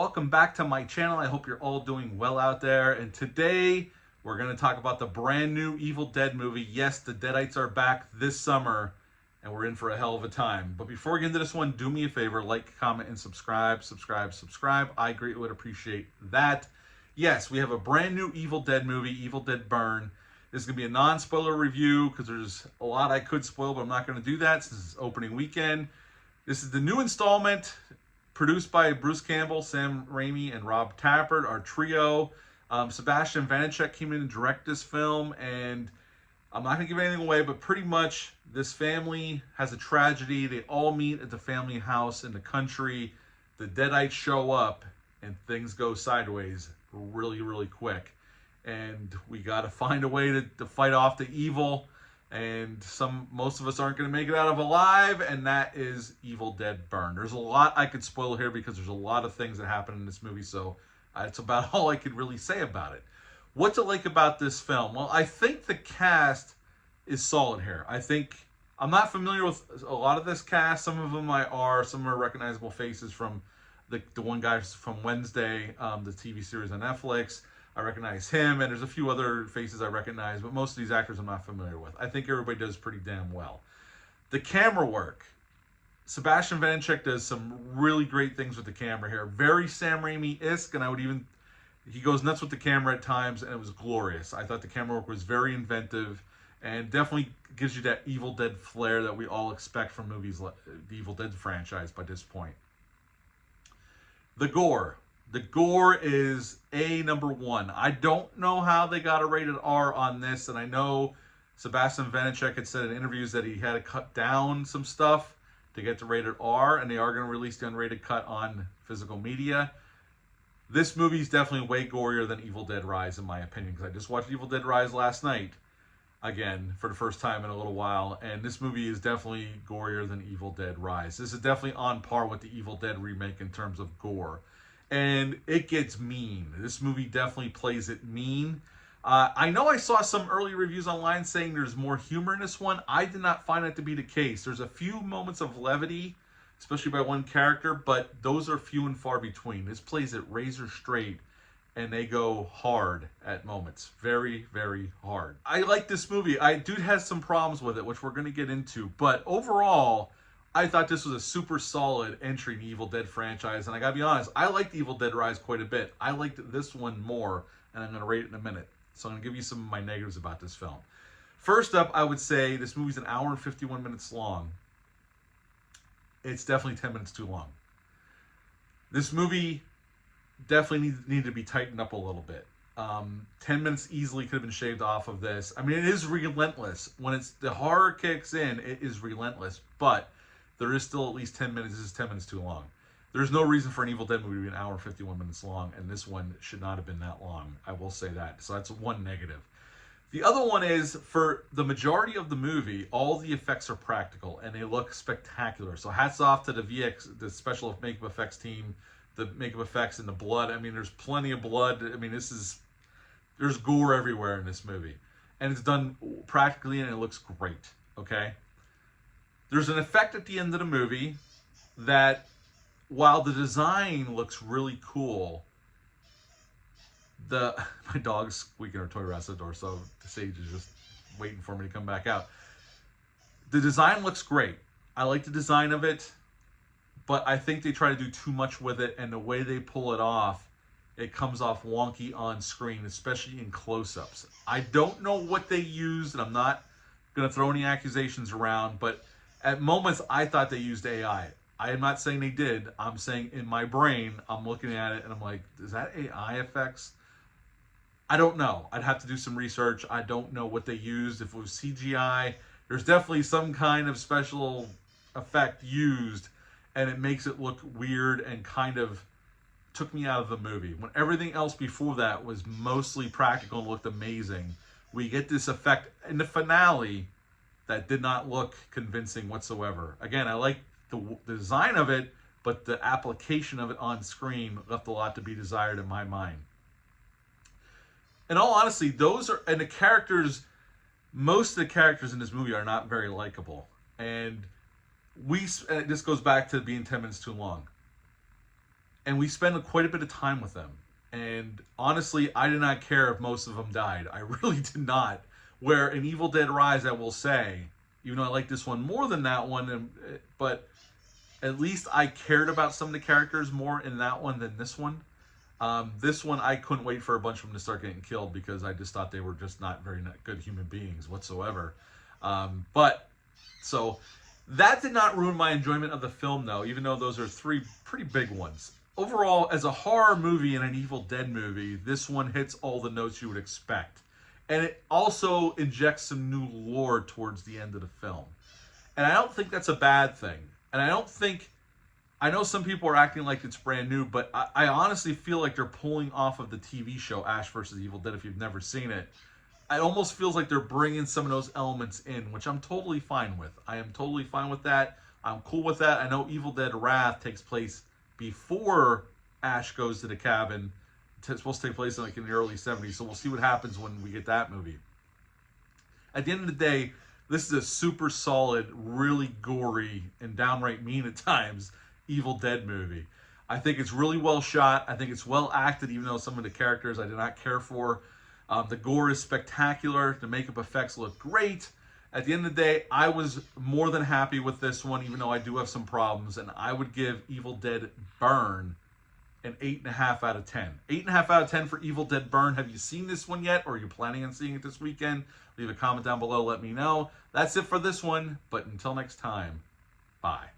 welcome back to my channel. I hope you're all doing well out there. And today we're going to talk about the brand new Evil Dead movie. Yes, the Deadites are back this summer and we're in for a hell of a time. But before we get into this one, do me a favor, like, comment, and subscribe. I greatly would appreciate that. Yes, we have a brand new Evil Dead movie, Evil Dead Burn. This is going to be a non-spoiler review because there's a lot I could spoil, but I'm not going to do that since it's opening weekend. This is the new installment, produced by Bruce Campbell, Sam Raimi, and Rob Tapert, our trio. Sebastian Vanecek came in and directed this film, and I'm not going to give anything away, but pretty much this family has a tragedy. They all meet at the family house in the country. The Deadites show up, and things go sideways really, really quick. And we got to find a way to fight off the evil. And most of us aren't going to make it out of alive, and that is Evil Dead Burn. There's a lot I could spoil here because there's a lot of things that happen in this movie, so it's about all I could really say about it. What to like about this film? Well, I think the cast is solid here. I'm not familiar with a lot of this cast. Some of them some are recognizable faces from the one guy from Wednesday, the TV series on Netflix. I recognize him, and there's a few other faces I recognize, but most of these actors I'm not familiar with. I think everybody does pretty damn well. The camera work. Sebastian Vanecek does some really great things with the camera here. Very Sam Raimi-esque, and he goes nuts with the camera at times, and it was glorious. I thought the camera work was very inventive, and definitely gives you that Evil Dead flair that we all expect from movies like the Evil Dead franchise by this point. The gore. The gore is number one. I don't know how they got a rated R on this, and I know Sebastian Vanecek had said in interviews that he had to cut down some stuff to get to rated R, and they are going to release the unrated cut on physical media. This movie is definitely way gorier than Evil Dead Rise, in my opinion, because I just watched Evil Dead Rise last night, again, for the first time in a little while, and this movie is definitely gorier than Evil Dead Rise. This is definitely on par with the Evil Dead remake in terms of gore. And it gets mean. This movie definitely plays it mean. I know I saw some early reviews online saying there's more humor in this one. I did not find that to be the case. There's a few moments of levity, especially by one character, but those are few and far between. This plays it razor straight, and they go hard at moments. Very, very hard. I like this movie. Dude has some problems with it, which we're going to get into. But overall, I thought this was a super solid entry in the Evil Dead franchise, and I gotta be honest, I liked Evil Dead Rise quite a bit. I liked this one more, and I'm gonna rate it in a minute. So I'm gonna give you some of my negatives about this film. First up, I would say this movie's an hour and 51 minutes long. It's definitely 10 minutes too long. This movie definitely needed to be tightened up a little bit. 10 minutes easily could have been shaved off of this. I mean, it is relentless. When the horror kicks in, it is relentless, but there is still at least 10 minutes. This is 10 minutes too long. There's no reason for an Evil Dead movie to be an hour and 51 minutes long, and this one should not have been that long. I will say that. So that's one negative. The other one is, for the majority of the movie, all the effects are practical, and they look spectacular. So hats off to the special makeup effects team, the makeup effects and the blood. I mean, there's plenty of blood. I mean, there's gore everywhere in this movie. And it's done practically, and it looks great, okay? There's an effect at the end of the movie that, while the design looks really cool, my dog's squeaking her toy around the door, so the Sage is just waiting for me to come back out. The design looks great. I like the design of it, but I think they try to do too much with it, and the way they pull it off, it comes off wonky on screen, especially in close-ups. I don't know what they used, and I'm not going to throw any accusations around, but at moments, I thought they used AI. I am not saying they did. I'm saying in my brain, I'm looking at it and I'm like, is that AI effects? I don't know. I'd have to do some research. I don't know what they used. If it was CGI, there's definitely some kind of special effect used, and it makes it look weird and kind of took me out of the movie. When everything else before that was mostly practical and looked amazing, we get this effect in the finale that did not look convincing whatsoever. Again, I like the design of it, but the application of it on screen left a lot to be desired in my mind. In all honesty, most of the characters in this movie are not very likable. And this goes back to being 10 minutes too long. and we spend quite a bit of time with them. And honestly, I did not care if most of them died. I really did not. Where in Evil Dead Rise, I will say, even though I like this one more than that one, but at least I cared about some of the characters more in that one than this one. This one, I couldn't wait for a bunch of them to start getting killed because I just thought they were just not very good human beings whatsoever. So that did not ruin my enjoyment of the film, though, even though those are three pretty big ones. Overall, as a horror movie and an Evil Dead movie, this one hits all the notes you would expect. And it also injects some new lore towards the end of the film. And I don't think that's a bad thing. And I know some people are acting like it's brand new, but I honestly feel like they're pulling off of the TV show Ash vs. Evil Dead if you've never seen it. It almost feels like they're bringing some of those elements in, which I'm totally fine with. I am totally fine with that. I'm cool with that. I know Evil Dead Wrath takes place before Ash goes to the cabin. It's supposed to take place in the early 70s, so we'll see what happens when we get that movie. At the end of the day, this is a super solid, really gory, and downright mean at times Evil Dead movie. I think it's really well shot. I think it's well acted, even though some of the characters I did not care for. The gore is spectacular. The makeup effects look great. At the end of the day, I was more than happy with this one, even though I do have some problems. And I would give Evil Dead Burn an 8.5 out of 10. 8.5 out of 10 for Evil Dead Burn. Have you seen this one yet? Or are you planning on seeing it this weekend? Leave a comment down below. Let me know. That's it for this one. But until next time, bye.